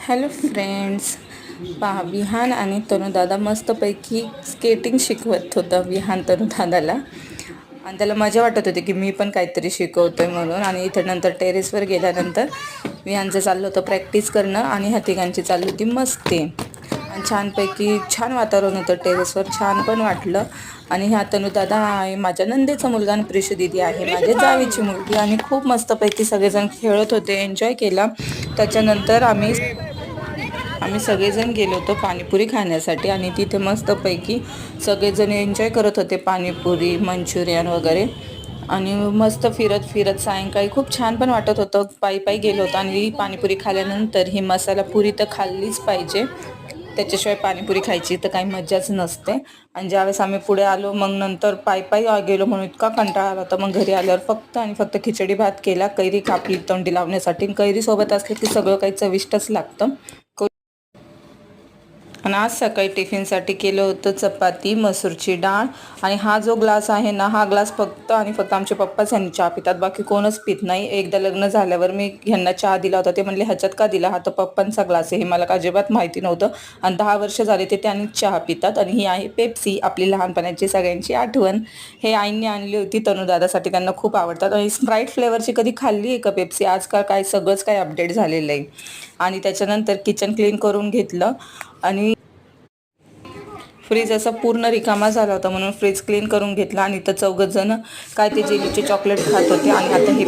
Hello friends, पहा विहान आणि तनुदादा मस्तपैकी स्केटिंग शिकवत होतं विहान तनुदादाला. आणि त्याला मजा वाटत होती की मी पण काहीतरी शिकवतोय म्हणून. आणि इथं नंतर टेरेसवर गेल्यानंतर विहानचं चाललं होतं प्रॅक्टिस करणं आणि ह्या तिघांची चालली होती मस्ती. आणि छानपैकी छान वातावरण होतं टेरेसवर, छान पण वाटलं. आणि ह्या तनुदादा आहे माझ्या नंदेचा मुलगा आणि प्रिशू दिदी आहे माझ्या जावीची मुलगी. आणि खूप मस्तपैकी सगळेजण खेळत होते, एन्जॉय केला. त्याच्यानंतर आम्ही सगळेजण गेलो होतो पाणीपुरी खाण्यासाठी. आणि तिथे मस्तपैकी सगळेजण एन्जॉय करत होते पाणीपुरी, मंचुरियन वगैरे. आणि मस्त फिरत फिरत सायंकाळी खूप छान पण वाटत होतं. पायी पायी गेलो होतो आणि पाणीपुरी खाल्ल्यानंतर ही मसाला पुरी तर खाल्लीच पाहिजे, त्याच्याशिवाय पाणीपुरी खायची तर काही मजाच नसते. आणि ज्यावेळेस आम्ही पुढे आलो मग नंतर पायी पायी गेलो म्हणून इतका कंटाळा आला होता. मग घरी आल्यावर फक्त आणि फक्त खिचडी भात केला, कैरी कापली तोंडी लावण्यासाठी. कैरी सोबत असली की सगळं काही चविष्टच लागतं. आणि आज सकाळी टिफिनसाठी केलं होतं चपाती, मसूरची डाळ. आणि हा जो ग्लास आहे ना, हा ग्लास फक्त आणि फक्त आमचे पप्पाच ह्यांनी चहा पितात, बाकी कोणच पित नाही. एकदा लग्न झाल्यावर मी ह्यांना चहा दिला होता, ते म्हणले ह्याच्यात का दिला, हा तर पप्पांचा ग्लास आहे. हे मला अजिबात माहिती नव्हतं. आणि 10 वर्ष झाले ते त्यांनीच चहा पितात. आणि ही आहे पेप्सी, आपली लहानपणाची सगळ्यांची आठवण. हे आईंनी आणली होती तनुदादासाठी, त्यांना खूप आवडतात. आणि स्प्राईट फ्लेवरची कधी खाल्ली आहे का पेप्सी? आजकाल काय सगळंच काय अपडेट झालेलं आहे. आणि त्याच्यानंतर किचन क्लीन करून घेतलं. आणि फ्रीज असा पूर्ण रिकामा झाला होता म्हणून फ्रीज क्लीन करून घेतला. आणि इथं 4 जण काय ते जेलीचे चॉकलेट खात होते. आणि आता हे